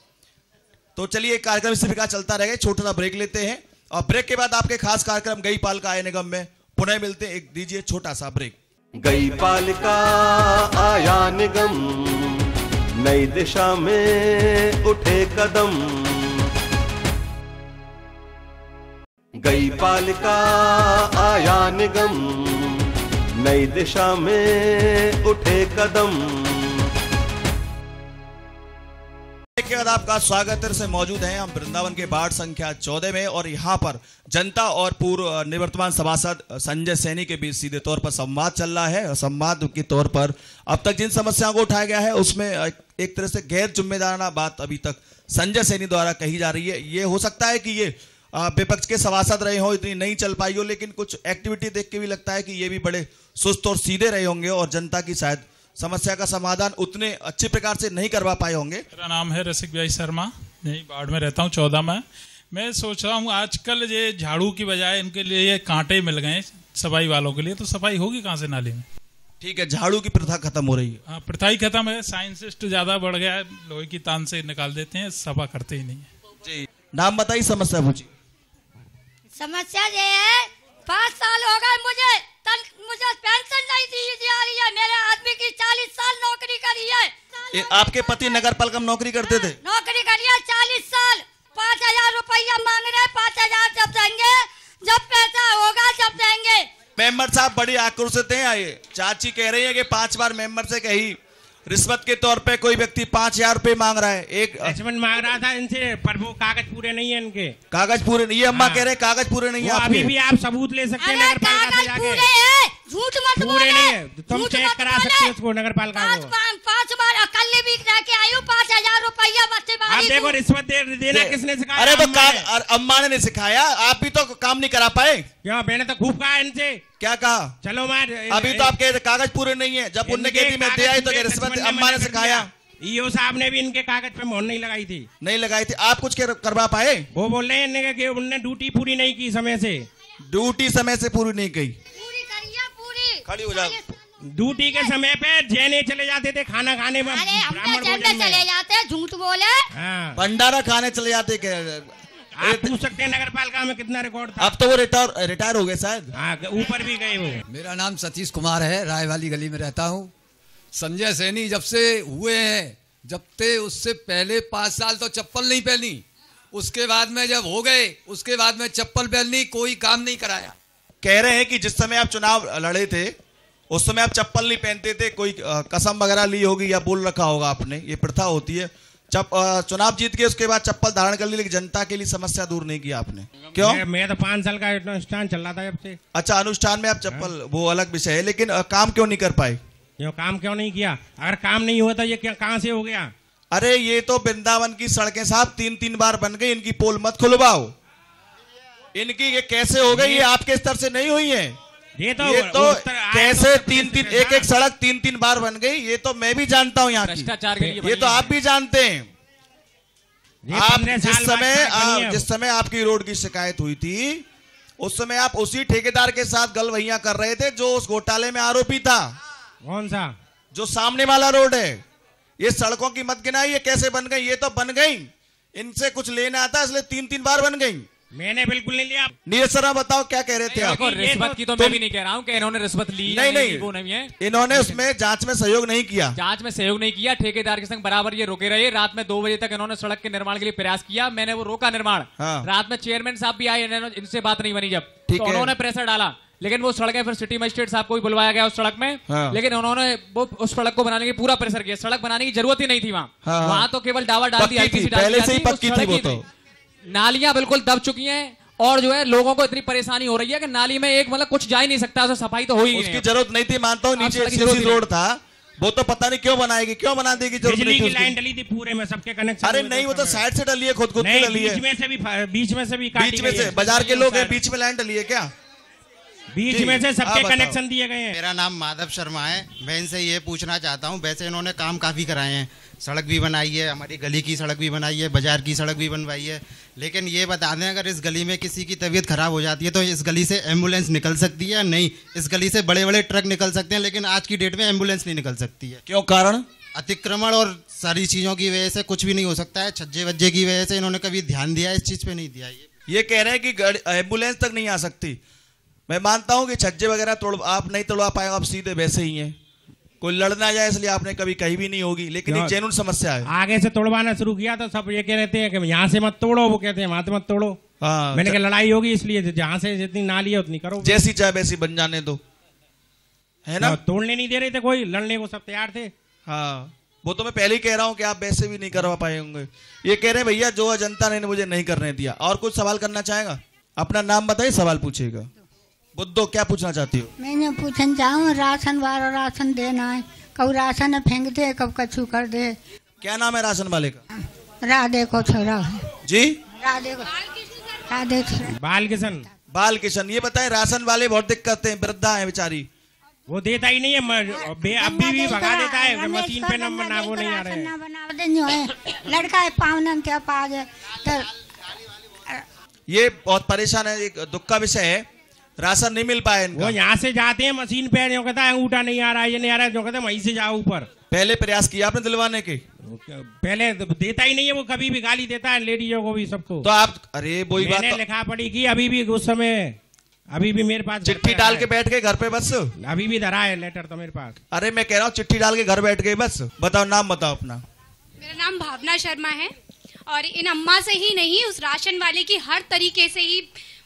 तो चलिए, एक कार्यक्रम इसी प्रकार चलता रहेगा। छोटा सा ब्रेक लेते हैं और ब्रेक के बाद आपके खास कार्यक्रम गई पालिका आया निगम में पुनः मिलते हैं। एक दीजिए छोटा सा ब्रेक। गई पालिका आया निगम, नई दिशा में उठे कदम। गई पालिका आया निगम, नई दिशा में उठे कदम। के बाद आपका स्वागत से मौजूद हैं हम वृंदावन के वार्ड संख्या 14 में और यहाँ पर जनता और पूर्व निवर्तमान सभासद संजय सैनी के बीच सीधे तौर पर संवाद चल रहा है। संवाद के तौर पर अब तक जिन समस्याओं को उठाया गया है उसमें एक तरह से गैर जिम्मेदाराना बात अभी तक संजय सैनी द्वारा कही जा रही है। ये हो सकता है कि ये विपक्ष के सभासद रहे हो, इतनी नहीं चल पाई हो, लेकिन कुछ एक्टिविटी देख के भी लगता है कि ये भी बड़े सुस्त और सीधे रहे होंगे और जनता की शायद समस्या का समाधान उतने अच्छे प्रकार से नहीं करवा पाए होंगे। मेरा नाम है रसिक भाई शर्मा, यही वार्ड में रहता हूँ 14 में। मैं सोच रहा हूँ आजकल ये झाड़ू की बजाय इनके लिए ये कांटे मिल गए सफाई वालों के लिए, तो सफाई होगी कहाँ से नाली में? ठीक है, झाड़ू की प्रथा खत्म हो रही है। हाँ, प्रथा ही खत्म है, साइंसिस्ट ज्यादा बढ़ गया है, लोहे की तान से निकाल देते हैं, सफा करते ही नहीं है। जी, नाम बताइए, समस्या पूछिए। समस्या ये है, 5 साल हो गए मुझे पेंशन नहीं दी जा रही है। मेरे आदमी की 40 साल नौकरी करी है। आपके पति नगर पालिका में नौकरी करते थे? नौकरी करी है 40 साल। 5000 रुपया मांग रहे, 5000 जब देंगे, जब पैसा होगा जब देंगे। मेंबर साहब बड़ी आक्रोशित हैं। आइए, चाची कह रही है कि 5 बार मेंबर से कही रिश्वत के तौर पे कोई व्यक्ति 5000 रुपए मांग रहा है। एक मांग रहा था इनसे, पर वो कागज पूरे नहीं है इनके। कागज पूरे नहीं, ये अम्मा कह रहे हैं कागज पूरे नहीं है। अभी भी आप सबूत ले सकते हैं नगर पालिका से जाके। झूठ मत बोले, पूरे नहीं है, तुम चेक करा सकते हो उसको नगर पालिका को। 5 बार कल भी रह के आई हूँ, 5000 रुपया बच्चे आप देखो, रिश्वत देना किसने सिखाया? अरे तो अम्मा ने नहीं सिखाया, आप भी तो काम नहीं करा पाए। क्यों? मैंने तो खूब कहा इनसे। क्या कहा? चलो मार, अभी तो आपके कागज पूरे नहीं है। जब उनने कही थी मैं दे आई तो रिश्वत अम्मा ने सिखाया। ईओ साहब ने भी इनके कागज पे मोहर नहीं लगाई थी। नहीं लगाई थी, आप कुछ करवा पाए? वो बोल रहे हैं कि उनने ड्यूटी पूरी नहीं की समय से। ड्यूटी समय से पूरी नहीं की? खड़ी हो जाओ। ड्यूटी के समय पे जैने चले जाते थे खाना खाने में। अरे हम तो चले जाते, झूठ बोले। भंडारा खाने चले जाते। आप पूछ सकते हैं नगर पालिका में कितना रिकॉर्ड था। अब तो वो रिटायर हो गए शायद। हाँ, ऊपर भी गए वो। मेरा नाम सतीश कुमार है, राय वाली गली में रहता हूँ। संजय सैनी जब से हुए हैं, जब से उससे पहले 5 साल तो चप्पल नहीं पहनी, उसके बाद में जब हो गए उसके बाद में चप्पल पहननी, कोई काम नहीं कराया। कह रहे हैं कि जिस समय आप चुनाव लड़े थे उस समय आप चप्पल नहीं पहनते थे, कोई कसम वगैरह ली होगी या बोल रखा होगा आपने, ये प्रथा होती है। चुनाव जीत के उसके बाद चप्पल धारण कर ली, लेकिन जनता के लिए समस्या दूर नहीं किया आपने, क्यों? मैं तो 5 साल का अनुष्ठान चल रहा था जब से। अच्छा, अनुष्ठान में आप चप्पल, वो अलग विषय है, लेकिन काम क्यों नहीं कर पाए? क्यों काम क्यों नहीं किया? अगर काम नहीं हुआ तो ये क्या कहाँ से हो गया? अरे ये तो वृंदावन की सड़कें साहब 3-3 बार बन गई, इनकी पोल मत खुलवाओ। इनकी ये कैसे हो गई? ये आपके स्तर से नहीं हुई है। ये तो कैसे 3-3 एक सड़क 3-3 बार बन गई, ये तो मैं भी जानता हूँ यहाँ की, ये तो आप भी जानते हैं। आप जिस समय आपकी रोड की शिकायत हुई थी उस समय आप उसी ठेकेदार के साथ गलवहियां कर रहे थे जो उस घोटाले में आरोपी था। कौन सा? जो सामने वाला रोड है। ये सड़कों की मत गिनाई, ये कैसे बन गई? ये तो बन गई, इनसे कुछ लेना आता इसलिए 3-3 बार बन गई। मैंने बिल्कुल नहीं लिया। नीरज सर बताओ क्या कह रहे थे आप? रिश्वत की तो मैं भी नहीं कह रहा हूँ कि इन्होंने रिश्वत ली। नहीं, वो नहीं है। इन्होंने उसमें जांच में सहयोग नहीं किया। जांच में सहयोग नहीं किया, ठेकेदार के संग बराबर ये रुके रहे। रात में 2 बजे तक इन्होंने सड़क के निर्माण के लिए प्रयास किया, मैंने वो रोका निर्माण। रात में चेयरमैन साहब भी आए, इनसे बात नहीं बनी जब, तो उन्होंने प्रेशर डाला, लेकिन वो सड़कें फिर सिटी मजिस्ट्रेट साहब को भी बुलवाया गया उस सड़क में। लेकिन उन्होंने वो उस सड़क को बनाने की पूरा प्रेशर किया। सड़क बनाने की जरूरत ही नहीं थी वहां तो केवल डावा डाल दी, पहले से ही पक्की थी वो तो। नालियां बिल्कुल दब चुकी हैं और जो है लोगों को इतनी परेशानी हो रही है कि नाली में एक मतलब कुछ जा ही नहीं सकता, तो सफाई तो हो ही नहीं। उसकी जरूरत नहीं थी, मानता हूँ, नीचे सीसी रोड था, वो तो पता नहीं क्यों बनाएगी, क्यों बना देगी? बिजली की लाइन डली थी पूरे में, सबके कनेक्शन। अरे नहीं, वो तो साइड से डली है, खुद की डली है। बीच में से भी बीच में से बाजार के लोग हैं, बीच में लाइन डली है क्या? बीच में से सबके कनेक्शन दिए गए हैं। मेरा नाम माधव शर्मा है। मैं इनसे ये पूछना चाहता हूँ, वैसे इन्होंने काम काफ़ी कराए हैं, सड़क भी बनाई है, हमारी गली की सड़क भी बनाई है, बाजार की सड़क भी बनवाई है, लेकिन ये बता दें अगर इस गली में किसी की तबीयत खराब हो जाती है तो इस गली से एम्बुलेंस निकल सकती है? नहीं, इस गली से बड़े बड़े ट्रक निकल सकते हैं, लेकिन आज की डेट में एम्बुलेंस नहीं निकल सकती है। क्यों? कारण अतिक्रमण और सारी चीज़ों की वजह से कुछ भी नहीं हो सकता है। छज्जे वज्जे की वजह से इन्होंने कभी ध्यान दिया, इस चीज़ पर नहीं दिया। ये कह रहे हैं कि एम्बुलेंस तक नहीं आ सकती। मैं मानता हूं कि छज्जे वगैरह आप नहीं तोड़वा पाए, आप सीधे वैसे ही हैं, कोई लड़ना जाए इसलिए आपने कभी कही भी नहीं होगी, लेकिन एक जेन्युइन समस्या है। आगे से तोड़वाना शुरू किया तो सब ये कह रहे हैं कि यहाँ से मत तोड़ो, वो कहते हैं वहां से मत तोड़ो। मैंने कहा लड़ाई होगी इसलिए जहाँ से जितनी नाली है उतनी करो, जैसी चाहे वैसी बन जाने दो, है ना? तोड़ने नहीं दे रहे थे कोई, लड़ने को सब तैयार थे। हाँ, वो तो मैं पहले ही कह रहा हूँ कि आप वैसे भी नहीं करवा पाए होंगे। ये कह रहे हैं भैया जो जनता ने मुझे नहीं करने दिया। और कुछ सवाल करना चाहेगा? अपना नाम बताइए, सवाल पूछिएगा। बुद्धो, क्या पूछना चाहती हो? मैंने पूछना चाहूँ, राशन वाला राशन देना है, कब राशन फेंक दे, कब कछु कर दे। क्या नाम है राशन वाले का? राधे को छोड़ा जी, राधे बाल किशन। ये बताएं, राशन वाले बहुत दिक्कत करते हैं, वृद्धा है बेचारी, वो देता ही नहीं है, अभी भी भगा देता है, मशीन पे नंबर ना वो नहीं आ रहे हैं। लड़का है पावनन के पास है, ये बहुत परेशान है, एक दुख का विषय है, राशन नहीं मिल पाया इनका। वो यहाँ से जाते हैं मशीन पे, जो कहता है अंगूठा नहीं आ रहा है, ये नहीं आ रहा है, जो कहता है वहीं से जाओ ऊपर। पहले प्रयास किया आपने दिलवाने के? पहले देता ही नहीं है वो, कभी भी गाली देता है लेडीजों को भी, सबको। तो आप, अरे वही बात, मैंने लिखा पढ़ी की, अभी भी उस समय, अभी भी मेरे पास चिट्ठी डाल के बैठ गए घर पे बस? अभी भी धरा है लेटर तो मेरे पास। अरे मैं कह रहा हूँ चिट्ठी डाल के घर बैठ गए बस। बताओ, नाम बताओ अपना। मेरा नाम भावना शर्मा है, और इन अम्मा से ही नहीं, उस राशन वाले की हर तरीके से ही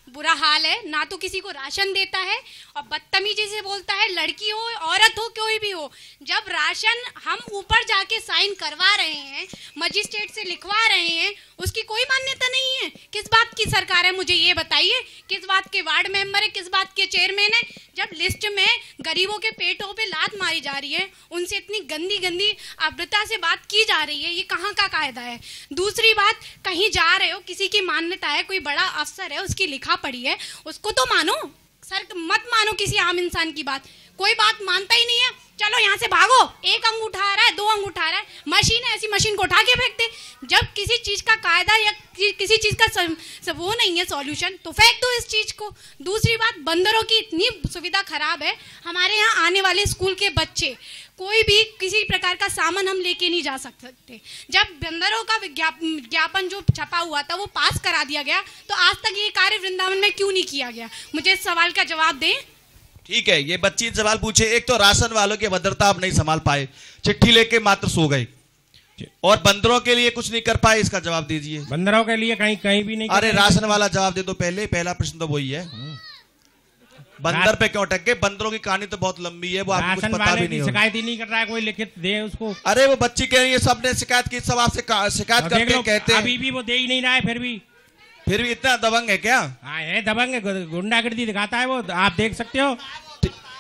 बुरा हाल है। ना तो किसी को राशन देता है और बदतमीजी से बोलता है, लड़की हो औरत हो कोई भी हो। जब राशन हम ऊपर जाके साइन करवा रहे हैं, मजिस्ट्रेट से लिखवा रहे हैं, उसकी कोई मान्यता नहीं है। किस बात की सरकार है, मुझे ये बताइए? किस बात के वार्ड मेंबर है, किस बात के चेयरमैन है? जब लिस्ट में गरीबों के पेटों पे लात मारी जा रही है, उनसे इतनी गंदी गंदी अभद्रता से बात की जा रही है, ये कहाँ का कायदा है? दूसरी बात, कहीं जा रहे हो, किसी की मान्यता है, कोई बड़ा अफसर है, उसकी लिखा पड़ी है, उसको तो मानो सर, मत मानो किसी आम इंसान की बात। कोई बात मानता ही नहीं है, चलो यहाँ से भागो, एक अंगूठा आ रहा है, 2 अंगूठा आ रहा है, मशीन है, ऐसी मशीन को उठा के फेंक दे। जब किसी चीज का कायदा या किसी चीज का वो नहीं है सॉल्यूशन, तो फेंक दो इस चीज को। दूसरी बात, बंदरों की इतनी सुविधा खराब है, हमारे यहाँ आने वाले स्कूल के बच्चे कोई भी किसी प्रकार का सामान हम लेके नहीं जा सकते। जब बंदरों का विज्ञापन जो छपा हुआ था वो पास करा दिया गया, तो आज तक ये कार्य वृंदावन में क्यों नहीं किया गया? मुझे इस सवाल का जवाब दें। ठीक है, ये बच्ची सवाल पूछे। एक तो राशन वालों की भद्रता आप नहीं संभाल पाए, चिट्ठी लेके मात्र सो गए, और बंदरों के लिए कुछ नहीं कर पाए, इसका जवाब दीजिए। बंदरों के लिए कहीं भी नहीं। अरे राशन वाला जवाब दे दो पहले, पहला प्रश्न तो वही है। बंदर पे क्यों अटक गए? बंदरों की कहानी तो बहुत लंबी है, वो आपको कुछ पता भी नहीं। शिकायत ही नहीं कर रहा है कोई, लिखित दे उसको। अरे वो बच्ची कह रही है सबने शिकायत की, सब आपसे शिकायत करते हैं, कहते हैं। अभी भी वो दे ही नहीं रहा है, फिर भी इतना दबंग है क्या? हाँ है, दबंग है, गुंडागर्दी दिखाता है वो, आप देख सकते हो।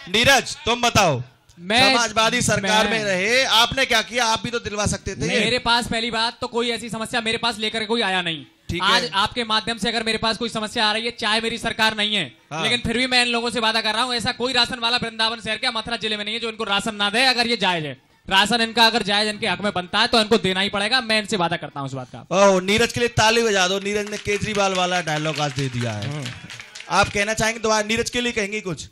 नीरज तुम बताओ, समाजवादी सरकार में रहे, आपने क्या किया? आप भी तो दिलवा सकते थे। मेरे पास पहली बात तो कोई ऐसी समस्या मेरे पास लेकर कोई आया नहीं। आज आपके माध्यम से अगर मेरे पास कोई समस्या आ रही है, चाहे मेरी सरकार नहीं है, लेकिन फिर भी मैं इन लोगों से वादा कर रहा हूं, ऐसा कोई राशन वाला वृंदावन शहर के मथुरा जिले में नहीं है जो इनको राशन ना दे। अगर ये जायज है, राशन इनका अगर जायज इनके हक में बनता है तो इनको देना ही पड़ेगा। मैं इनसे वादा करता हूं इस बात का। ओह, नीरज के लिए ताली बजा दो। नीरज ने केजरीवाल वाला डायलॉग आज दे दिया है। आप कहना चाहेंगे दोबारा? नीरज के लिए कहेंगे कुछ?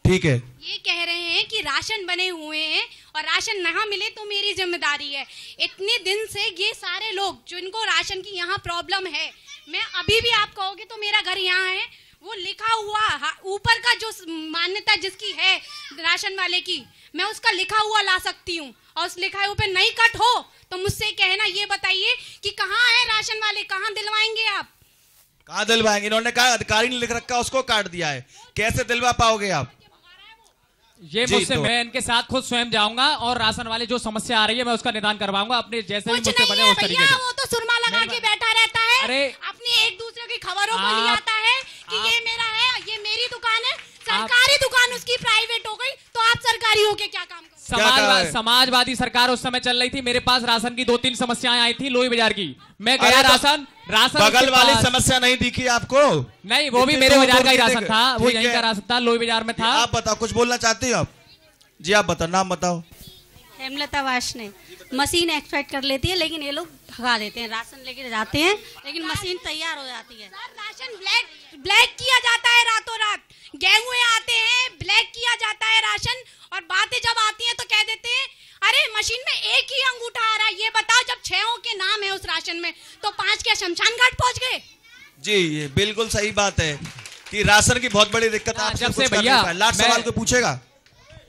ठीक है, ये कह रहे हैं कि राशन बने हुए हैं और राशन ना मिले तो मेरी जिम्मेदारी है। इतने दिन से ये सारे लोग जिनको राशन की यहाँ प्रॉब्लम है, मैं अभी भी आप कहोगे तो मेरा घर यहाँ है, वो लिखा हुआ ऊपर का जो मान्यता जिसकी है राशन वाले की, मैं उसका लिखा हुआ ला सकती हूँ, और उस लिखा हुए पे नहीं कट हो तो मुझसे कहना, ये बताइए कि कहाँ है राशन वाले, कहाँ दिलवाएंगे आप? कहाँ दिलवाएंगे? इन्होंने कहा अधिकारी ने लिख रखा, उसको काट दिया है, कैसे दिलवा पाओगे आप? ये मुझसे, मैं इनके साथ खुद स्वयं जाऊंगा और राशन वाले जो समस्या आ रही है मैं उसका निदान करवाऊंगा, अपने जैसे भी मुझसे बने उस तरीके से। वो तो सुरमा लगा के बैठा रहता है, अरे अपनी एक दूसरे की खबरों को ले आता है कि ये मेरा है, ये मेरी दुकान है। सरकारी दुकान उसकी प्राइवेट हो गई, तो आप सरकारी होके क्या काम करोगे? समाजवादी सरकार उस समय चल रही थी, मेरे पास राशन की 2-3 समस्याएं आई थी लोई बाजार की, मैं गया राशन बगल वाली समस्या नहीं दिखी आपको? नहीं, वो भी मेरे बाजार का ही राशन था, वो यहीं का राशन था, लोई बाजार में था। आप बताओ, कुछ बोलना चाहते हो आप? जी आप बताओ, नाम बताओ। हेमलता वाशने। मशीन एक्सपेक्ट कर लेती है, लेकिन ये लोग भगा देते हैं, राशन लेके जाते हैं लेकिन मशीन तैयार हो जाती है। राशन ब्लैक किया जाता है, रातों रात गेहूं आते हैं, ब्लैक किया जाता है राशन, और बातें जब आती हैं तो कह देते हैं अरे मशीन में एक ही अंगूठा आ रहा है। ये बताओ, जब 6 के नाम है उस राशन में, तो 5 क्या शमशान घाट पहुंच गए? जी ये बिल्कुल सही बात है कि राशन की बहुत बड़ी दिक्कत है। जब से भैया लास्ट सवाल को पूछेगा।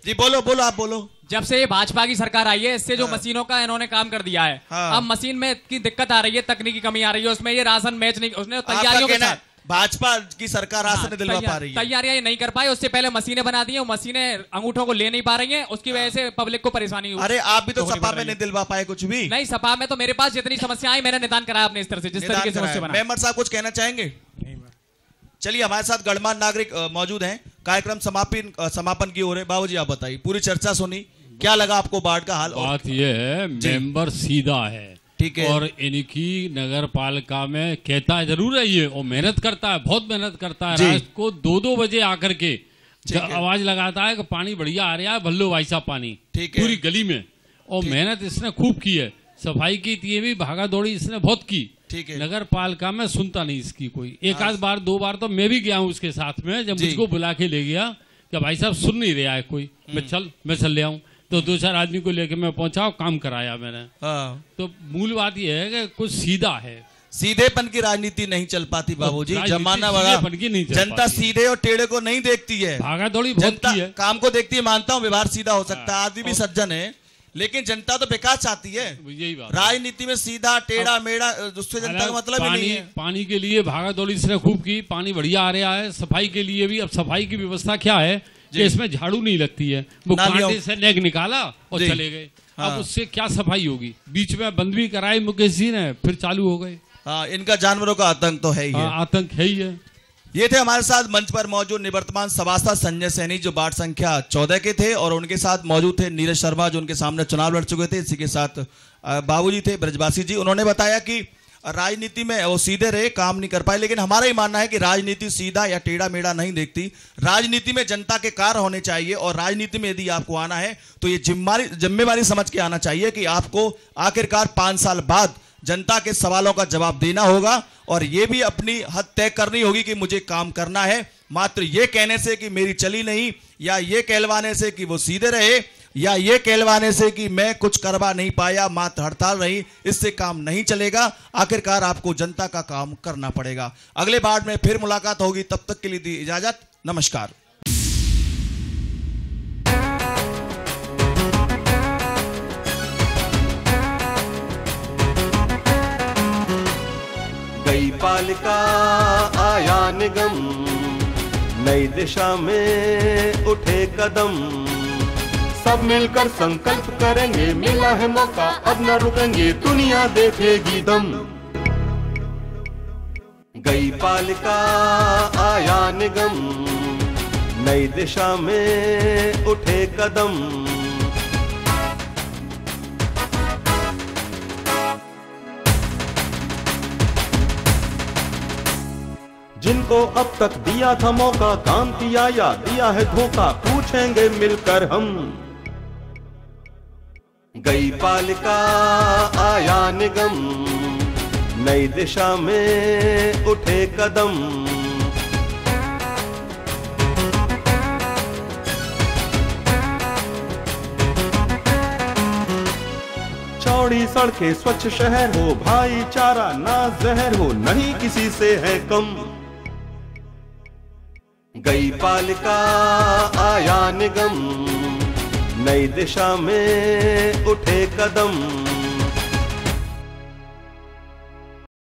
जी बोलो बोलो, आप बोलो। जब से ये भाजपा की सरकार आई है, इससे जो मशीनों का इन्होंने काम कर दिया है, अब मशीन में की दिक्कत आ रही है, तकनीकी कमी आ रही है, उसमें ये राशन मैच नहीं, उसने तैयारियों के साथ भाजपा की सरकार राशन नहीं दिलवा पा रही है, तैयारियां नहीं कर पाई। उससे पहले मशीनें बना दी हैं, मशीनें अंगूठों को ले नहीं पा रही हैं, उसकी वजह से पब्लिक को परेशानी हुई। अरे आप भी तो सपा में नहीं दिलवा पाए कुछ भी? नहीं, सपा में तो मेरे पास जितनी समस्या आई मैंने निदान कराया अपने इस तरह से, जिस तरीके से समस्या बना। मेंबर साहब कुछ कहना चाहेंगे? चलिए, हमारे साथ गणमान्य नागरिक मौजूद हैं, कार्यक्रम समापन की ओर है। बाबूजी आप बताइए, पूरी चर्चा सुनी, क्या लगा आपको बाढ़ का हाल? बात यह है, मेंबर सीधा है, ठीक है, और इनकी नगर पालिका में कहता जरूर है ये, और मेहनत करता है, बहुत मेहनत करता है, रात को 2-2 बजे आकर के आवाज लगाता है कि पानी बढ़िया आ रहा है, भल्लो भाई साहब पानी, पूरी गली में। और मेहनत इसने खूब की है, सफाई की थी, भी भागा दौड़ी इसने बहुत की। नगर पालिका में सुनता नहीं इसकी कोई। एक आध बार 2 बार तो मैं भी गया हूँ उसके साथ में, जब मुझको बुला के ले गया कि भाई साहब सुन नहीं रहा है कोई, मैं चल ले आऊँ, तो 2-4 आदमी को लेके मैं पहुंचा, काम कराया मैंने। तो मूल बात यह है कि कुछ सीधा है, सीधेपन की राजनीति नहीं चल पाती बाबूजी, जमाना बड़ा, जनता सीधे और टेढ़े को नहीं देखती है, भागा दौड़ी बहुत की है, काम को देखती है। मानता हूँ व्यवहार सीधा हो सकता है, आदमी भी सज्जन है, लेकिन जनता तो विकास चाहती है। यही बात, राजनीति में सीधा टेढ़ा मेढ़ा उससे जनता का मतलब ही नहीं है। पानी के लिए भागा दौड़ी इसने खूब की, पानी बढ़िया आ रहा है, सफाई के लिए भी। अब सफाई की व्यवस्था क्या है कि इसमें झाड़ू नहीं लगती है, वो कांटे से नेग निकाला और चले गए। अब उससे क्या सफाई होगी? बीच में बंद भी कराई मुकेश जी ने, फिर चालू हो गए। हाँ, इनका जानवरों का आतंक तो है ही है। आतंक है ही है। ये थे हमारे साथ मंच पर मौजूद निवर्तमान सभासद संजय सैनी, जो वार्ड संख्या 14 के थे, और उनके साथ मौजूद थे नीरज शर्मा, जो उनके सामने चुनाव लड़ चुके थे। इसी के साथ बाबूजी थे ब्रजवासी जी। उन्होंने बताया कि राजनीति में वो सीधे रहे, काम नहीं कर पाए। लेकिन हमारा ही मानना है कि राजनीति सीधा या टेढ़ा मेढ़ा नहीं देखती। राजनीति में जनता के कार्य होने चाहिए, और राजनीति में यदि आपको आना है तो ये जिम्मेवारी समझ के आना चाहिए कि आपको आखिरकार 5 साल बाद जनता के सवालों का जवाब देना होगा, और ये भी अपनी हद तय करनी होगी कि मुझे काम करना है। मात्र ये कहने से कि मेरी चली नहीं, या ये कहलवाने से कि वो सीधे रहे, या ये कहलवाने से कि मैं कुछ करवा नहीं पाया, मात्र हड़ताल रही, इससे काम नहीं चलेगा। आखिरकार आपको जनता का काम करना पड़ेगा। अगले बार में फिर मुलाकात होगी, तब तक के लिए दी इजाजत। नमस्कार। गई पालिका आया निगम, नई दिशा में उठे कदम, सब मिलकर संकल्प करेंगे, मिला है मौका अब न रुकेंगे, दुनिया देखेगी दम। गई पालिका आया निगम, नई दिशा में उठे कदम, जिनको अब तक दिया था मौका, काम किया या दिया है धोखा, पूछेंगे मिलकर हम। गई पालिका आया निगम, नई दिशा में उठे कदम, चौड़ी सड़कें, स्वच्छ शहर हो, भाईचारा ना जहर हो, नहीं किसी से है कम। गई पालिका आया निगम, नई दिशा में उठे कदम।